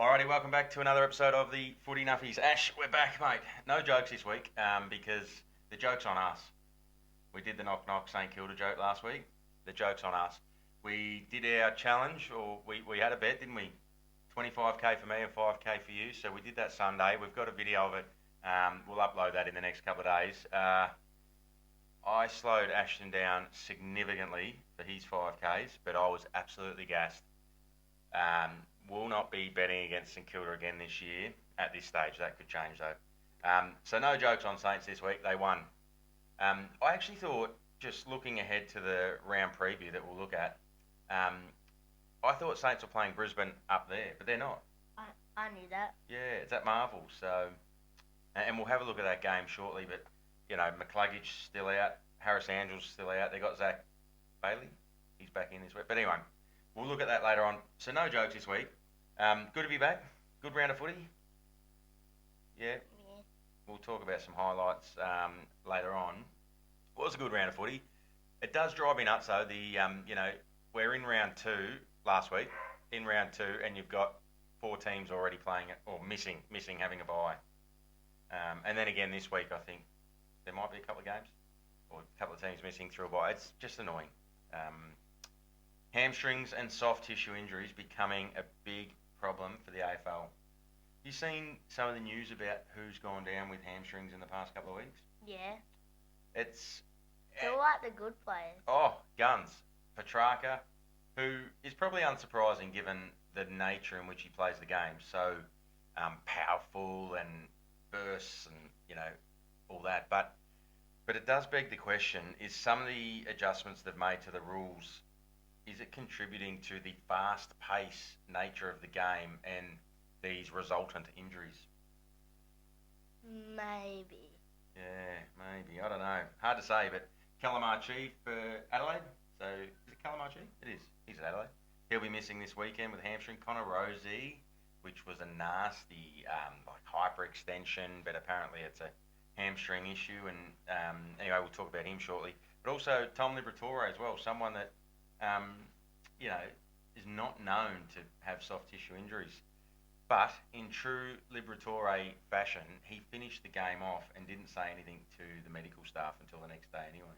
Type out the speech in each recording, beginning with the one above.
Alrighty, welcome back to another episode of the Footy Nuffies. Ash, we're back, mate. No jokes this week because the joke's on us. We did the knock knock St Kilda joke last week. The joke's on us. We did our challenge, or we had a bet, didn't we? 25k for me and 5k for you. So we did that Sunday. We've got a video of it. We'll upload that in the next couple of days. I slowed Ashton down significantly for his 5ks, but I was absolutely gassed. Will not be betting against St Kilda again this year at this stage. That could change though. So no jokes on Saints this week. They won. I actually thought, just looking ahead to the round preview that we'll look at, I thought Saints were playing Brisbane up there, but they're not. I knew that. Yeah, it's at Marvel. So, and we'll have a look at that game shortly. But you know, McCluggage still out, Harris Angels still out. They got Zach Bailey. He's back in this week. But anyway, we'll look at that later on. So no jokes this week. Good to be back. Good round of footy. Yeah. We'll talk about some highlights later on. It was a good round of footy. It does drive me nuts though. We're in round 2 last week. In round 2, and you've got 4 teams already playing it or missing having a bye. And then again this week, I think there might be a couple of games or a couple of teams missing through a bye. It's just annoying. Hamstrings and soft tissue injuries becoming a big problem for the AFL. You seen some of the news about who's gone down with hamstrings in the past couple of weeks? Yeah. It's They're like the good players. Oh, guns. Petrarca, who is probably unsurprising given the nature in which he plays the game. So powerful and bursts and, all that. But it does beg the question, is some of the adjustments they've made to the rules, is it contributing to the fast-paced nature of the game and these resultant injuries? Maybe. Yeah, maybe. I don't know. Hard to say, but Calamarchi for Adelaide. So, is it Calamarchi? It is. He's at Adelaide. He'll be missing this weekend with hamstring. Connor Rosie, which was a nasty hyperextension, but apparently it's a hamstring issue. And anyway, we'll talk about him shortly. But also Tom Liberatore as well, someone that is not known to have soft tissue injuries. But in true Liberatore fashion, he finished the game off and didn't say anything to the medical staff until the next day anyway.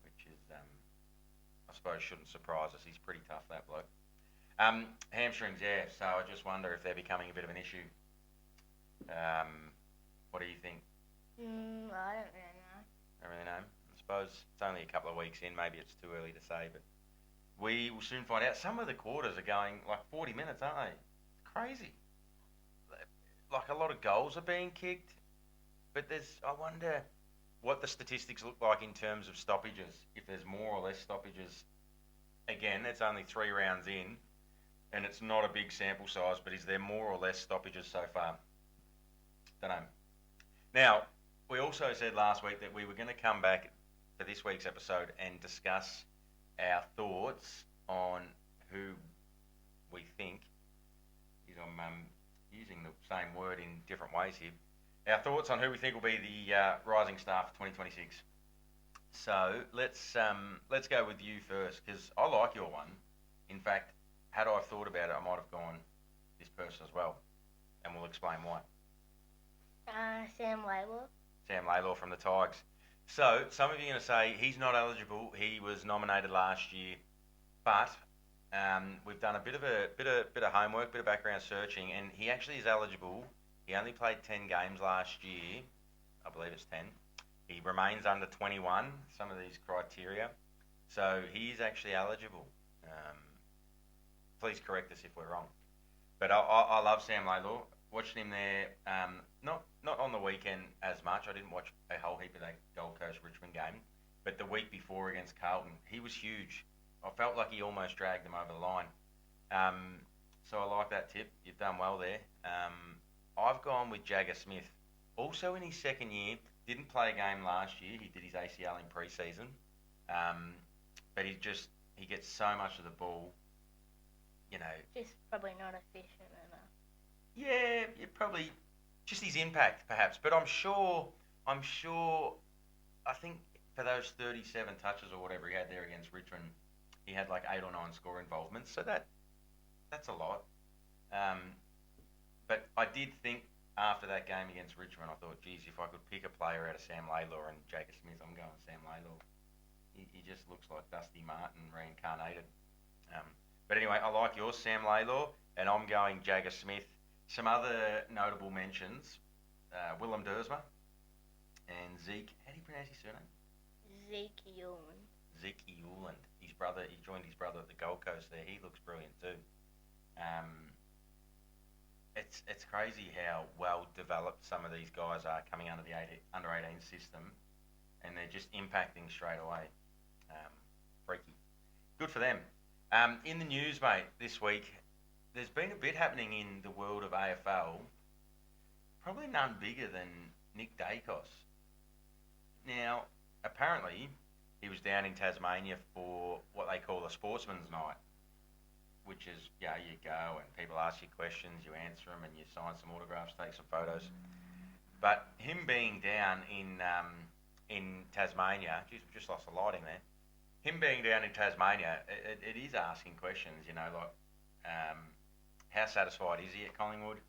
Which is, I suppose, shouldn't surprise us. He's pretty tough, that bloke. Hamstrings, yeah. So I just wonder if they're becoming a bit of an issue. What do you think? I don't really know. Don't really know. I suppose it's only a couple of weeks in. Maybe it's too early to say, but we will soon find out. Some of the quarters are going like 40 minutes, aren't they? Crazy. Like a lot of goals are being kicked, but I wonder what the statistics look like in terms of stoppages. If there's more or less stoppages. Again, it's only 3 rounds in, and it's not a big sample size, but is there more or less stoppages so far? Don't know. Now, we also said last week that we were going to come back for this week's episode and discuss our thoughts on who we think, I'm using the same word in different ways here, our thoughts on who we think will be the rising star for 2026. So let's go with you first, because I like your one. In fact, had I thought about it, I might have gone this person as well, and we'll explain why. Sam Laidlaw. Sam Laidlaw from the Tigers. So some of you are going to say he's not eligible. He was nominated last year, but we've done a bit of homework, bit of background searching, and he actually is eligible. He only played 10 games last year. I believe it's 10. He remains under 21. Some of these criteria, so he is actually eligible. Please correct us if we're wrong. But I love Sam Laidlaw. Watched him there. Not on the weekend as much. I didn't watch a whole heap of that Gold Coast Richmond game. But the week before against Carlton, he was huge. I felt like he almost dragged them over the line. So I like that tip. You've done well there. I've gone with Jagger Smith. Also in his second year, didn't play a game last year. He did his ACL in pre-season. But he gets so much of the ball. Just probably not efficient enough. Yeah, probably just his impact, perhaps. But I'm sure. I think for those 37 touches or whatever he had there against Richmond, he had like 8 or 9 score involvements. So that's a lot. I did think after that game against Richmond, I thought, geez, if I could pick a player out of Sam Laidlaw and Jacob Smith, I'm going Sam Laidlaw. He just looks like Dusty Martin reincarnated. Um, but anyway, I like yours, Sam Laidlaw, and I'm going Jagger Smith. Some other notable mentions, Willem Dersma and Zeke. How do you pronounce his surname? Zeke Euland. Zeke Euland. His brother, he joined his brother at the Gold Coast there. He looks brilliant too. It's crazy how well developed some of these guys are coming under the under 18 system, and they're just impacting straight away. Freaky. Good for them. In the news, mate, this week, there's been a bit happening in the world of AFL. Probably none bigger than Nick Dacos. Now, apparently, he was down in Tasmania for what they call a sportsman's night, which is, you go and people ask you questions, you answer them, and you sign some autographs, take some photos. But him being down in Tasmania, geez, we just lost the lighting there. Him being down in Tasmania, it is asking questions, like how satisfied is he at Collingwood?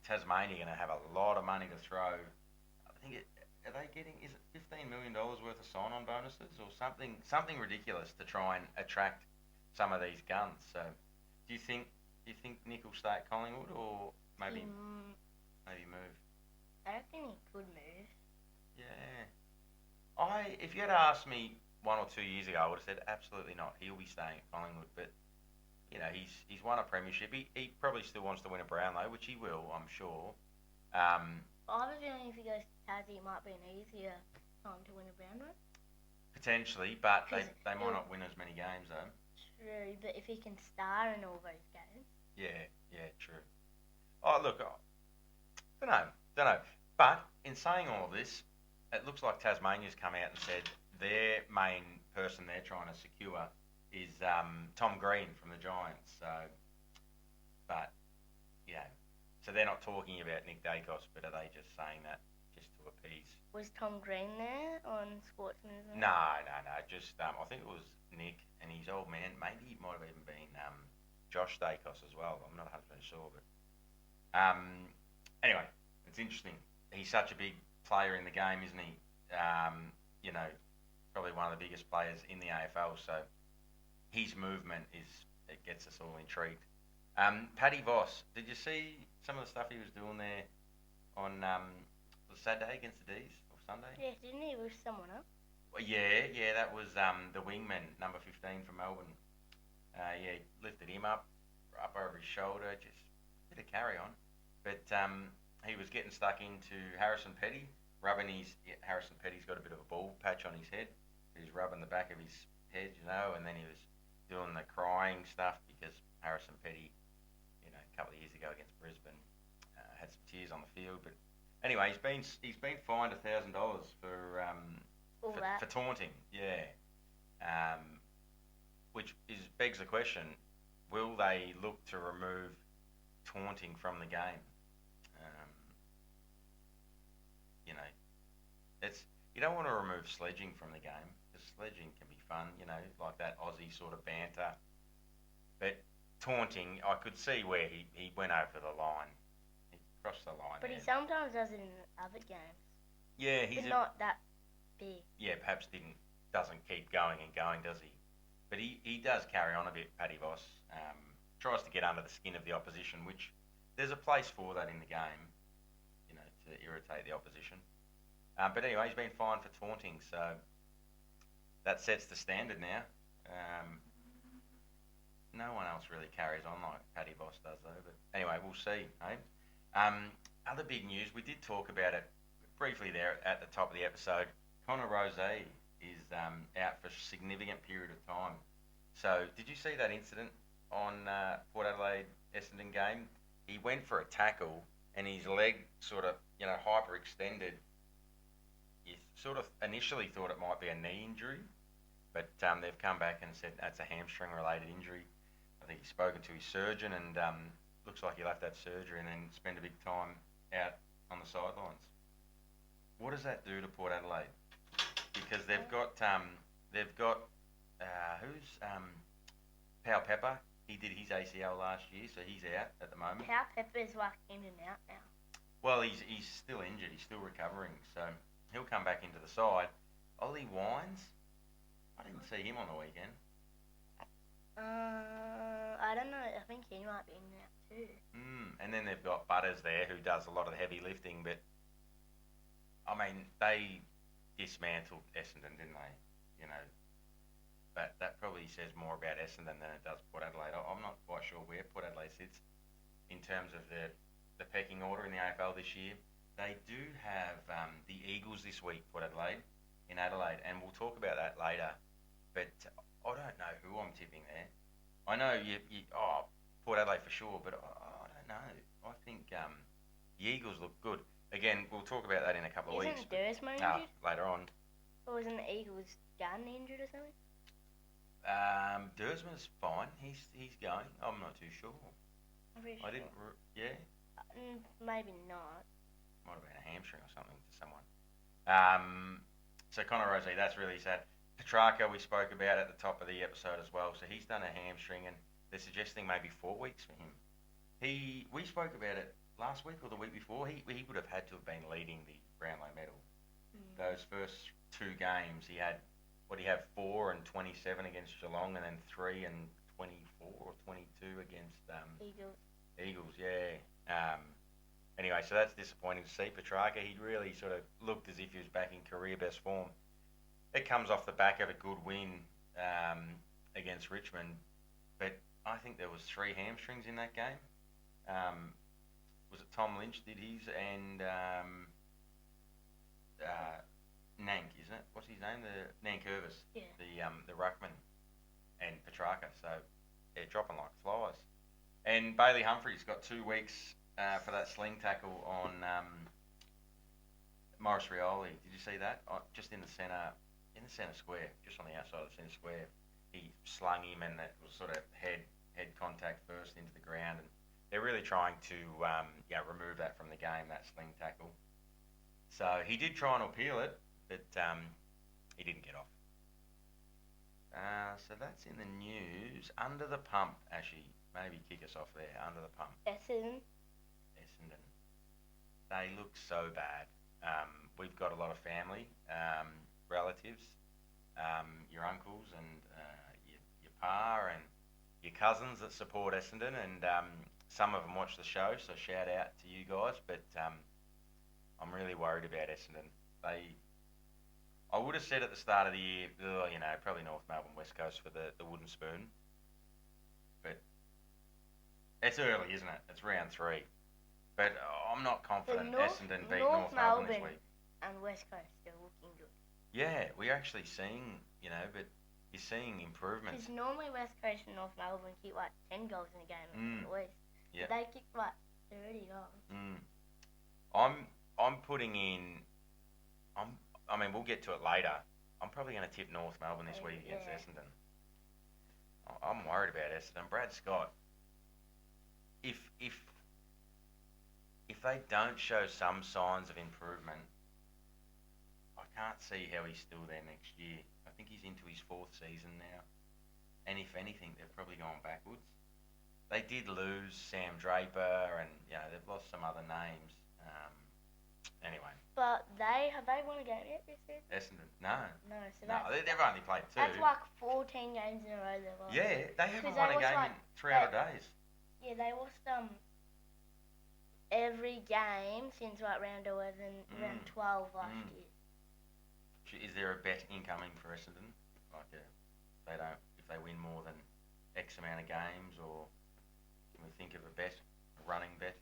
Tasmania going to have a lot of money to throw. I think are they getting, is it $15 million worth of sign-on bonuses or something ridiculous to try and attract some of these guns? So, do you think Nick will stay at Collingwood or maybe move? I reckon he could move. Yeah. If you had asked me 1 or 2 years ago, I would have said absolutely not. He'll be staying at Collingwood, but he's won a premiership. He probably still wants to win a Brownlow, which he will, I'm sure. I have a feeling if he goes to Tassie, it might be an easier time to win a Brownlow. Potentially, but they might not win as many games though. True, but if he can star in all those games. Yeah, true. Oh, look, don't know. But in saying all of this, it looks like Tasmania's come out and said their main person they're trying to secure is Tom Green from the Giants. So they're not talking about Nick Dacos, but are they just saying that just to appease? Was Tom Green there on Sportsman's Night? No. Just I think it was Nick and his old man. Maybe it might have even been Josh Dacos as well. I'm not 100% sure, but anyway, it's interesting. He's such a big player in the game, isn't he? Probably one of the biggest players in the AFL. So his movement it gets us all intrigued. Paddy Voss, did you see some of the stuff he was doing there on Saturday against the D's or Sunday? Yeah, didn't he lift someone up? Well, yeah, that was the wingman, number 15 from Melbourne. He lifted him up over his shoulder, just a bit of carry on. But he was getting stuck into Harrison Petty, Harrison Petty's got a bit of a bald patch on his head. He was rubbing the back of his head, and then he was doing the crying stuff because Harrison Petty, a couple of years ago against Brisbane, had some tears on the field. But anyway, he's been fined $1,000 for taunting. Yeah, which begs the question: will they look to remove taunting from the game? You don't want to remove sledging from the game because sledging can be fun, like that Aussie sort of banter. But taunting, I could see where he went over the line. He crossed the line. But he sometimes does it in other games. Yeah, but not that big. Yeah, perhaps doesn't keep going and going, does he? But he does carry on a bit, Paddy Voss. Tries to get under the skin of the opposition, which there's a place for that in the game, to irritate the opposition. But anyway, he's been fined for taunting, so that sets the standard now. No one else really carries on like Paddy Voss does, though. But anyway, we'll see. Other big news, we did talk about it briefly there at the top of the episode. Connor Rozee is out for a significant period of time. So, did you see that incident on Port Adelaide Essendon game? He went for a tackle and his leg sort of, hyperextended. You sort of initially thought it might be a knee injury, but they've come back and said that's a hamstring-related injury. I think he's spoken to his surgeon and looks like he'll have to have surgery and then spend a big time out on the sidelines. What does that do to Port Adelaide? Because they've got who's Pau Pepper He did his ACL last year, so he's out at the moment. How Pepper's like in and out now. Well, he's still injured. He's still recovering, so he'll come back into the side. Ollie Wines, I didn't see him on the weekend. I don't know. I think he might be in and out too. And then they've got Butters there, who does a lot of the heavy lifting, but I mean, they dismantled Essendon, didn't they? You know, but that probably says more about Essendon than it does Port Adelaide. I'm not quite sure where Port Adelaide sits in terms of the pecking order in the AFL this year. They do have the Eagles this week, Port Adelaide, in Adelaide, and we'll talk about that later. But I don't know who I'm tipping there. I know Port Adelaide for sure, but I don't know. I think the Eagles look good. Again, we'll talk about that in a couple of weeks. Isn't Dersma injured? Later on. Or isn't the Eagles' gun injured or something? Dersma's fine. He's going. I'm not too sure. I'm pretty I sure. didn't. Yeah. Maybe not. Might have been a hamstring or something to someone. So Connor Rozee, that's really sad. Petrarca, we spoke about at the top of the episode as well. So he's done a hamstring, and they're suggesting maybe 4 weeks for him. We spoke about it last week or the week before. He would have had to have been leading the Brownlow medal. Those first 2 games, he had 4 and 27 against Geelong, and then 3 and 24 or 22 against Eagles, yeah. Anyway, so that's disappointing to see. Petrarca, he really sort of looked as if he was back in career best form. It comes off the back of a good win against Richmond, but I think there was 3 hamstrings in that game. Was it Tom Lynch did his, and Nank, isn't it? What's his name? The Nank Irvis, Yeah. The ruckman, and Petrarca. So they're dropping like flies. And Bailey Humphrey's got 2 weeks for that sling tackle on Morris Rioli. Did you see that? Just in the centre square, just on the outside of the centre square. He slung him, and that was sort of head contact first into the ground. And they're really trying to remove that from the game, that sling tackle. So he did try and appeal it, but he didn't get off. So that's in the news. Under the pump, Ashy. Maybe kick us off there. Under the pump. Essendon. They look so bad. We've got a lot of family, relatives, your uncles and your pa and your cousins that support Essendon, and some of them watch the show, so shout out to you guys. But I'm really worried about Essendon. I would have said at the start of the year, probably North Melbourne, West Coast for the wooden spoon. But it's early, isn't it? It's round 3. But I'm not confident Essendon beat North Melbourne this week. And West Coast still looking good. Yeah, we're actually seeing, but you're seeing improvements. Because normally West Coast and North Melbourne keep like 10 goals in a game at least. Yeah. But they kick like 30 goals. I'm putting in. We'll get to it later. I'm probably going to tip North Melbourne this week against Essendon. I'm worried about Essendon. Brad Scott. If they don't show some signs of improvement, I can't see how he's still there next year. I think he's into his 4th season now, and if anything, they're probably going backwards. They did lose Sam Draper, and they've lost some other names. Anyway. But have they won a game yet this season? Essendon, no. No, so they've only played 2. That's like 14 games in a row they've lost. Yeah, they haven't won a game in 300 days. Yeah, they lost every game since like round 11, round 12 last year. Is there a bet incoming for Essendon? Like if they win more than X amount of games, or can we think of a bet, a running bet?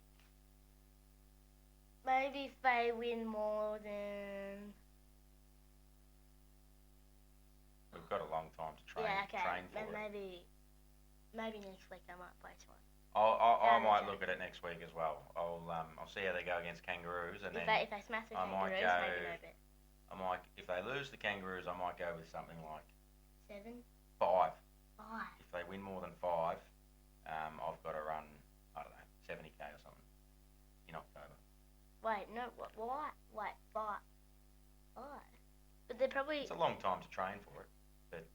Maybe if they win more than... We've got a long time to train for it. Maybe next week I might place one. I might look at it next week as well. I'll see how they go against Kangaroos, and if they smash the Kangaroos, maybe no bet. If they lose the Kangaroos, I might go with something like 7? 5. 5. If they win more than 5, I've got to run, I don't know, 70k or something in October. Wait, no, why? Wait, 5. 5? But they're probably... It's a long time to train for it, but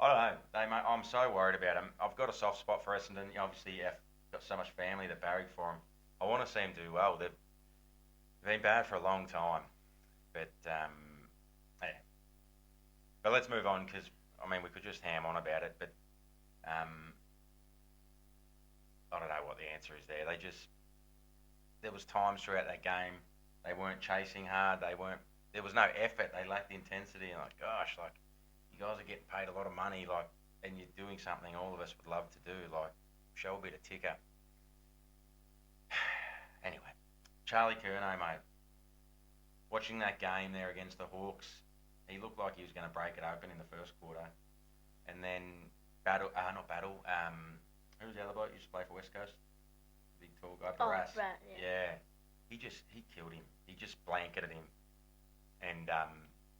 I don't know. I'm so worried about them. I've got a soft spot for Essendon. Obviously, I've got so much family that barrack for them. I want to see them do well. They've been bad for a long time, but yeah. But let's move on because we could just ham on about it, but um, I don't know what the answer is there. There was times throughout that game they weren't chasing hard. There was no effort. They lacked intensity. And like, gosh, like you guys are getting paid a lot of money, like, and you're doing something all of us would love to do, like show a bit of ticker. Anyway, Charlie Curnow, mate, watching that game there against the Hawks, he looked like he was going to break it open in the first quarter, and then not Battle. Who was the other bloke who used to play for West Coast? Big tall guy, Barras. Oh, right, yeah. He killed him. He just blanketed him, and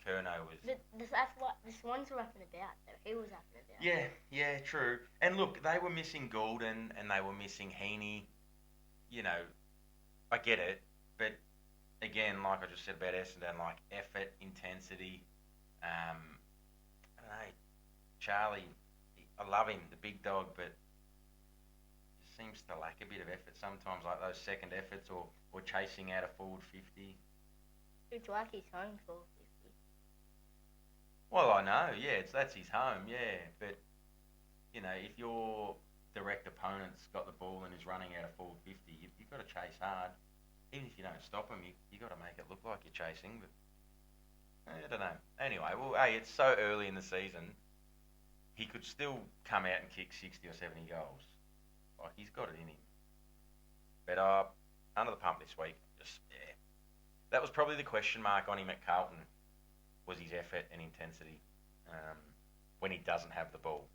Curnow was. That's what the Swans were up and about. Though. He was up and about. Yeah, true. And look, they were missing Goulden and they were missing Heaney. I get it, but again, like I just said about Essendon, like effort, intensity. I don't know, Charlie. I love him, the big dog, but just seems to lack a bit of effort sometimes, like those second efforts or chasing out a forward 50. It's like his home for 50. Well, I know, yeah, that's his home, yeah, but if your direct opponent's got the ball and is running out a forward 50, you've got to chase hard. Even if you don't stop him, you got to make it look like you're chasing, but I don't know. Anyway, well, hey, it's so early in the season, he could still come out and kick 60 or 70 goals. Like, he's got it in him. But under the pump this week, that was probably the question mark on him at Carlton, was his effort and intensity when he doesn't have the ball.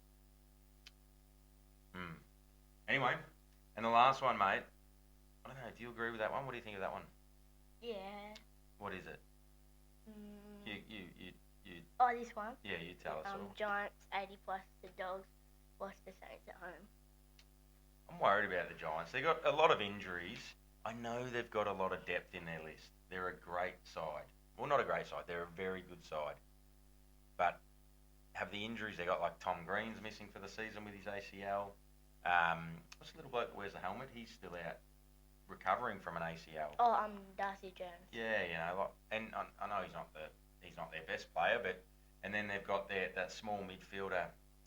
Anyway, and the last one, mate. I don't know. Do you agree with that one? What do you think of that one? Yeah. What is it? You. Oh, this one. Yeah, you tell us all. Giants 80 plus the Dogs, plus the Saints at home. I'm worried about the Giants. They got a lot of injuries. I know they've got a lot of depth in their list. They're a great side. Well, not a great side. They're a very good side. But have the injuries they got? Like Tom Green's missing for the season with his ACL. What's the little bloke that wears the helmet? He's still out recovering from an ACL. Oh, Darcy Jones. Yeah, and I know he's not their best player, but and then they've got that small midfielder.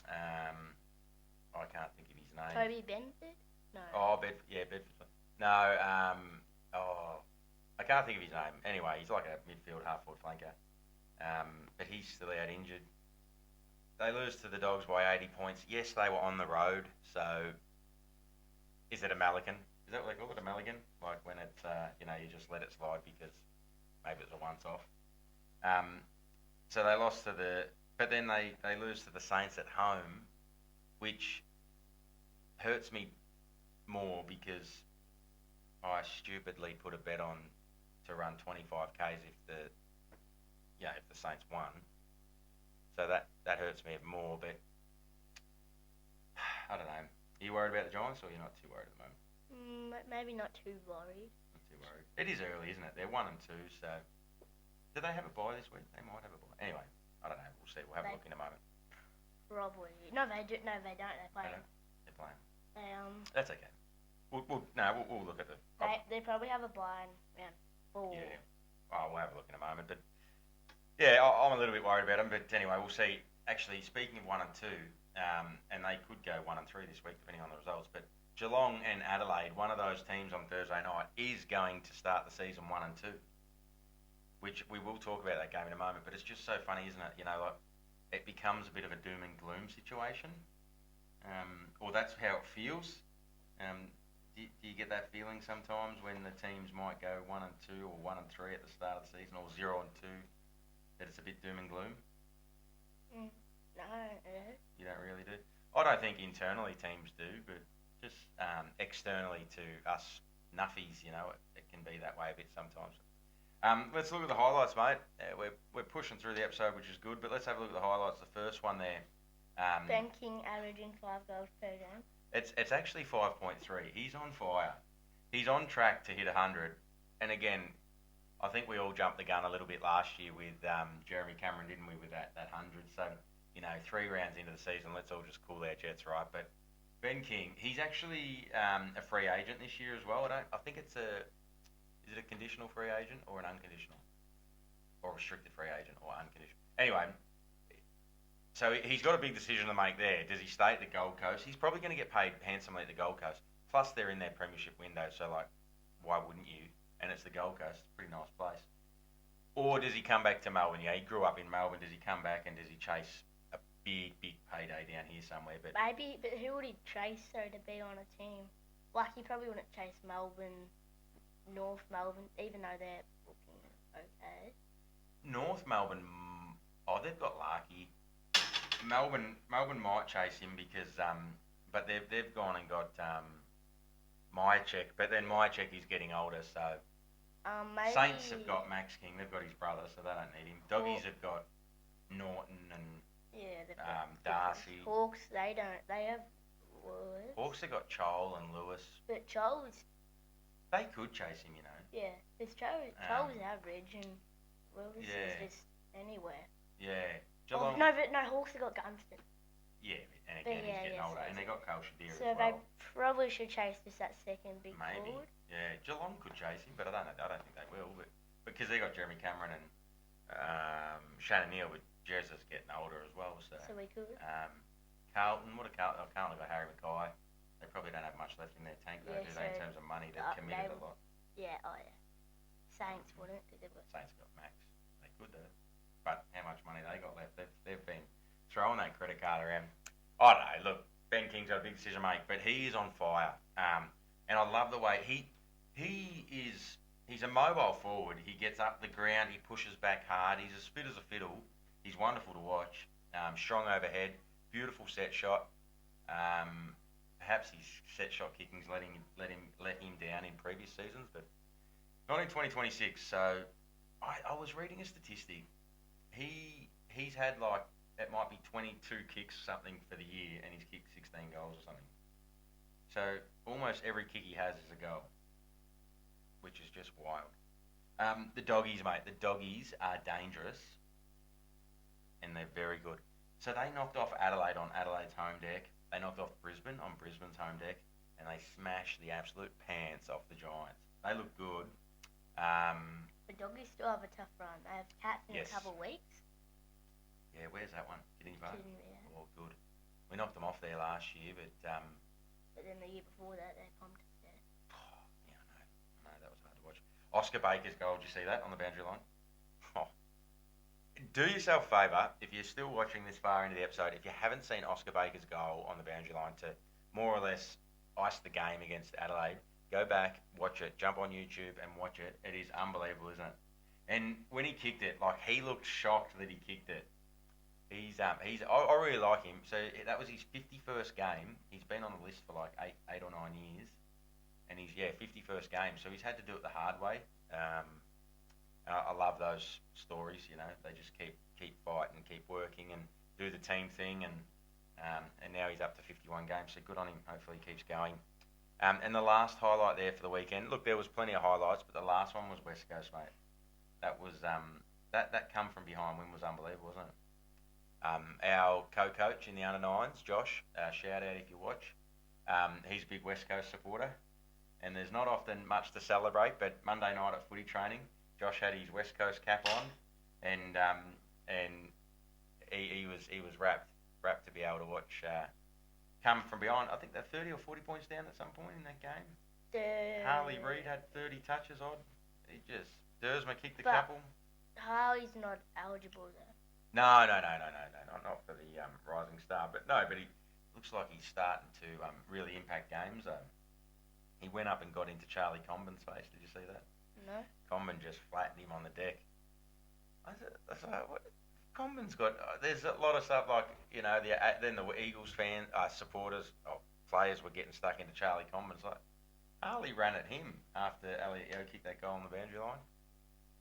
I can't think of his name. Toby Bedford? No. Oh, Bedford. No. I can't think of his name. Anyway, he's like a midfield half-forward flanker. But he's still out injured. They lose to the Dogs by 80 points. Yes, they were on the road, so is it a Mulligan? Is that what they call it, a Mulligan? Like when it's, you just let it slide because maybe it's a once-off. So they lost but then they lose to the Saints at home, which hurts me more because I stupidly put a bet on to run 25Ks if the Saints won. So that hurts me more, but I don't know. Are you worried about the Giants, or you're not too worried at the moment? Maybe not too worried. Not too worried. It is early, isn't it? They're 1 and 2, so do they have a bye this week? They might have a bye. Anyway, I don't know. We'll see. We'll have a look in a moment. Probably. No, they do. No, they don't. They play. They're playing. That's okay. We'll look at the. They probably have a bye in round 4. Yeah. We'll have a look in a moment, but. Yeah, I'm a little bit worried about them, but anyway, we'll see. Actually, speaking of 1 and 2, and they could go 1 and 3 this week, depending on the results, but Geelong and Adelaide, one of those teams on Thursday night, is going to start the season 1 and 2, which we will talk about that game in a moment, but it's just so funny, isn't it? Like, it becomes a bit of a doom and gloom situation, or that's how it feels. Do you get that feeling sometimes when the teams might go 1 and 2 or 1 and 3 at the start of the season, or 0 and 2? That it's a bit doom and gloom? No. You don't really do? I don't think internally teams do, but just externally to us nuffies, it can be that way a bit sometimes. Let's look at the highlights, mate. We're pushing through the episode, which is good, but let's have a look at the highlights. The first one there. Ben King averaging 5 goals per game. It's actually 5.3. He's on fire. He's on track to hit 100. And again, I think we all jumped the gun a little bit last year with Jeremy Cameron, didn't we, with that 100. So 3 rounds into the season, let's all just cool our jets, right? But Ben King, he's actually a free agent this year as well. I think is it a conditional free agent or an unconditional? Or restricted free agent or unconditional? Anyway, so he's got a big decision to make there. Does he stay at the Gold Coast? He's probably going to get paid handsomely at the Gold Coast. Plus, they're in their premiership window, so, like, why wouldn't you? And it's the Gold Coast. It's a pretty nice place. Or does he come back to Melbourne? Yeah, he grew up in Melbourne. Does he come back and does he chase a big, big payday down here somewhere? But maybe, but who would he chase, though, to be on a team? Like, he probably wouldn't chase Melbourne, North Melbourne, even though they're looking okay. North Melbourne, they've got Larky. Melbourne might chase him because, but they've gone and got Myercheck, but then Myercheck is getting older, so maybe... Saints have got Max King, they've got his brother, so they don't need him. Doggies have got Norton and they've got Darcy. Hawks, they have Lewis. Hawks have got Chol and Lewis. But Chol's... They could chase him, Yeah, because Chol's average and Lewis is just anywhere. Yeah. Geelong... no, Hawks have got Gunston. Yeah, and again, he's getting older. And they got Cole Shadir so as well. they probably should chase just that second big forward. Yeah, Geelong could chase him, but I don't know. I don't think they will. But because they got Jeremy Cameron and Shannon Neal, but Jez is getting older as well. So we could. Carlton, Carlton got Harry Mackay. They probably don't have much left in their tank though, do they? In terms of money, they've committed a lot. Yeah, Saints wouldn't, because they've got... Saints got Max. They could do it. But how much money they got left? They've been throwing that credit card around. I don't know. Look, Ben King's got a big decision to make, but he is on fire. And I love the way he's a mobile forward. He gets up the ground. He pushes back hard. He's as fit as a fiddle. He's wonderful to watch. Strong overhead. Beautiful set shot. Perhaps his set shot kicking's let him down in previous seasons, but not in 2026. So I was reading a statistic. He's had like, it might be 22 kicks something for the year, and he's kicked 16 goals or something. So almost every kick he has is a goal, which is just wild. The Doggies, mate. The Doggies are dangerous, and they're very good. So they knocked off Adelaide on Adelaide's home deck. They knocked off Brisbane on Brisbane's home deck, and they smashed the absolute pants off the Giants. They look good. The Doggies still have a tough run. They have Cats in a couple of weeks. Yeah, where's that one? Kitty Park? Yeah. Oh, good. We knocked them off there last year, but... But then the year before that, they pumped us there. Oh, yeah, I know. That was hard to watch. Oscar Baker's goal, did you see that on the boundary line? Oh. Do yourself a favour, if you're still watching this far into the episode, if you haven't seen Oscar Baker's goal on the boundary line to more or less ice the game against Adelaide, go back, watch it, jump on YouTube and watch it. It is unbelievable, isn't it? And when he kicked it, like, he looked shocked that he kicked it. I really like him. So that was his 51st game. He's been on the list for like eight or 9 years, and he's 51st game. So he's had to do it the hard way. I love those stories. They just keep fighting, keep working, and do the team thing. And now he's up to 51 games. So good on him. Hopefully he keeps going. And the last highlight there for the weekend. Look, there was plenty of highlights, but the last one was West Coast, mate. That was that come from behind win was unbelievable, wasn't it? Our co-coach in the under-9s, Josh, shout out if you watch. He's a big West Coast supporter, and there's not often much to celebrate, but Monday night at footy training, Josh had his West Coast cap on, and he was wrapped to be able to watch come from behind. I think they're 30 or 40 points down at some point in that game. Harley Reid had 30 touches odd. Dersma kicked a couple. Harley's not eligible though. No, not for the Rising Star. But he looks like he's starting to really impact games. He went up and got into Charlie Comben's face. Did you see that? No. Comben just flattened him on the deck. Comben's got... there's a lot of stuff like, then the Eagles supporters, players were getting stuck into Charlie Comben's. Like, Harley ran at him after Elio kicked that goal on the boundary line.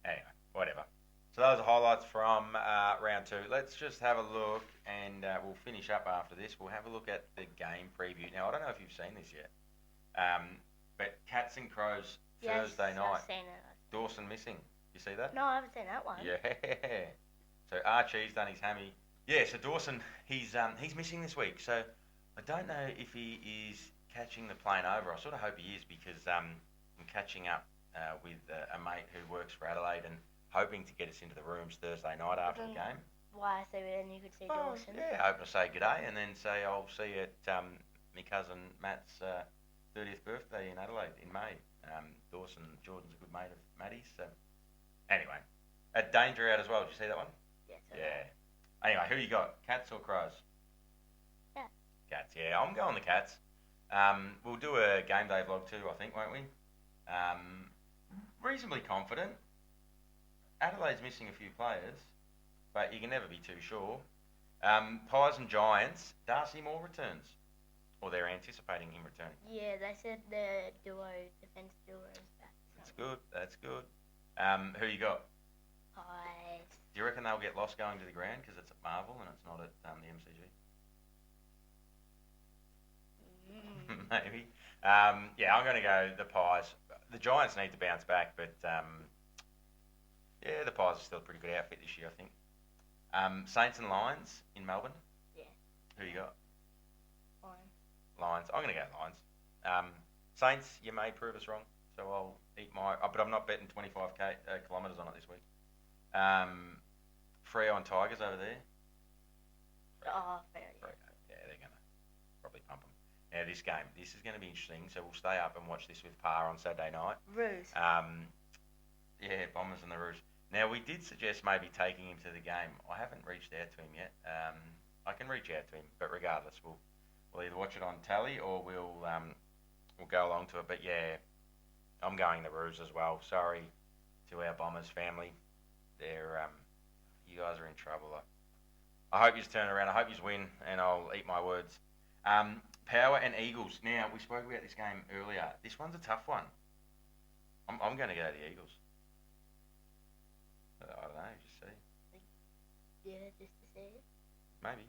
Anyway, whatever. So those are highlights from round 2. Let's just have a look, and we'll finish up after this. We'll have a look at the game preview. Now, I don't know if you've seen this yet, but Cats and Crows Thursday night. I've seen it. Dawson missing. You see that? No, I haven't seen that one. Yeah. So Archie's done his hammy. Yeah, so Dawson, he's missing this week, so I don't know if he is catching the plane over. I sort of hope he is because I'm catching up with a mate who works for Adelaide and hoping to get us into the rooms Thursday night after the game. Why? So then you could see Dawson. Yeah, hoping to say good day and then say I'll see you at my cousin Matt's 30th birthday in Adelaide in May. Dawson Jordan's a good mate of Maddie's. So anyway, at Danger out as well. Did you see that one? Yes. Yeah. Anyway, who you got? Cats or Crows? Cats. Cats, yeah. I'm going the Cats. We'll do a game day vlog too, I think, won't we? Reasonably confident. Adelaide's missing a few players, but you can never be too sure. Pies and Giants, Darcy Moore returns. Or they're anticipating him returning. Yeah, they said the defence duo is back. That's good. Who you got? Pies. Do you reckon they'll get lost going to the ground because it's at Marvel and it's not at the MCG? Maybe. Yeah, I'm going to go the Pies. The Giants need to bounce back, but yeah, the Pies are still a pretty good outfit this year, I think. Saints and Lions in Melbourne. Yeah. Who you got? Lions. I'm going to go Lions. Saints, you may prove us wrong, so I'll eat my. But I'm not betting 25 kilometres on it this week. Freo and Tigers over there. Oh, fair. Yeah, they're going to probably pump them. Now, this is going to be interesting, so we'll stay up and watch this with Pa on Saturday night. Roos. Yeah, Bombers and the Roos. Now, we did suggest maybe taking him to the game. I haven't reached out to him yet. I can reach out to him, but regardless, we'll either watch it on tally or we'll go along to it. But yeah, I'm going the Roos as well. Sorry to our Bombers family. They're you guys are in trouble. I hope you turn around. I hope you win, and I'll eat my words. Power and Eagles. Now, we spoke about this game earlier. This one's a tough one. I'm going to go the Eagles. I don't know. Just see. Yeah, just to see it. Maybe.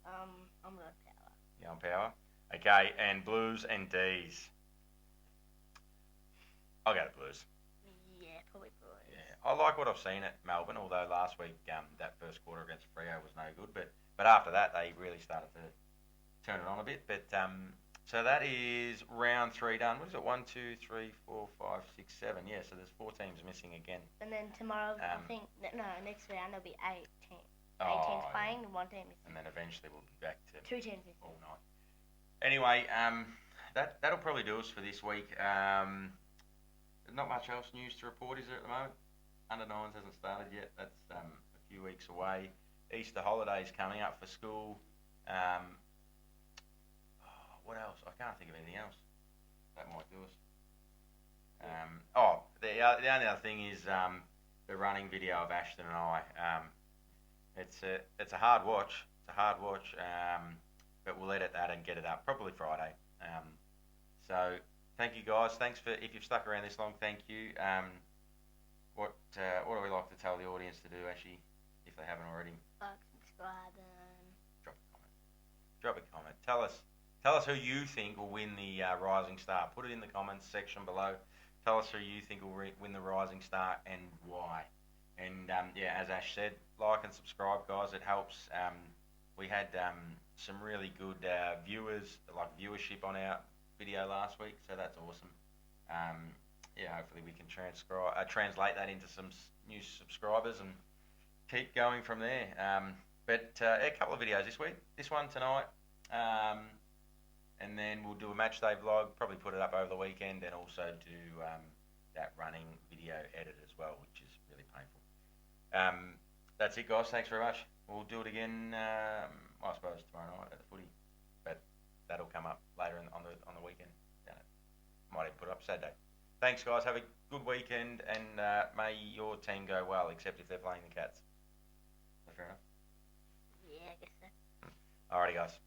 I'm going Power. Yeah, on Power. Okay, and Blues and D's. I'll go to Blues. Yeah, probably Blues. Yeah, I like what I've seen at Melbourne, although last week that first quarter against Freo was no good. But after that, they really started to turn it on a bit. But so that is round 3 done. What is it? 1, 2, 3, 4, 5, 6, 7. Yeah, so there's 4 teams missing again. And then tomorrow, I think, next round there'll be 8 teams. 8 teams playing, and 1 team missing. And then eventually we'll be back to 2 teams missing. all night. Anyway, that'll probably do us for this week. Not much else news to report, is there, at the moment? Under 9s hasn't started yet. That's a few weeks away. Easter holidays coming up for school. What else? I can't think of anything else. That might do us. The only other thing is the running video of Ashton and I. It's a hard watch. But we'll edit that and get it up probably Friday. So thank you guys. Thanks for if you've stuck around this long. Thank you. What do we like to tell the audience to do, Ashy, if they haven't already? Like, subscribe, and drop a comment. Tell us who you think will win the Rising Star. Put it in the comments section below. Tell us who you think will win the Rising Star and why. And yeah, as Ash said, like and subscribe, guys. It helps. We had some really good viewership on our video last week, so that's awesome. Yeah, hopefully we can translate that into some new subscribers and keep going from there. But a couple of videos this week. This one tonight, and then we'll do a match day vlog. Probably put it up over the weekend, and also do that running video edit as well, which is really painful. That's it, guys. Thanks very much. We'll do it again, I suppose, tomorrow night at the footy. But that'll come up later on the weekend. Might even put it up Saturday. Thanks, guys. Have a good weekend, and may your team go well, except if they're playing the Cats. Is that fair enough? yeah, I guess so. Alrighty, guys.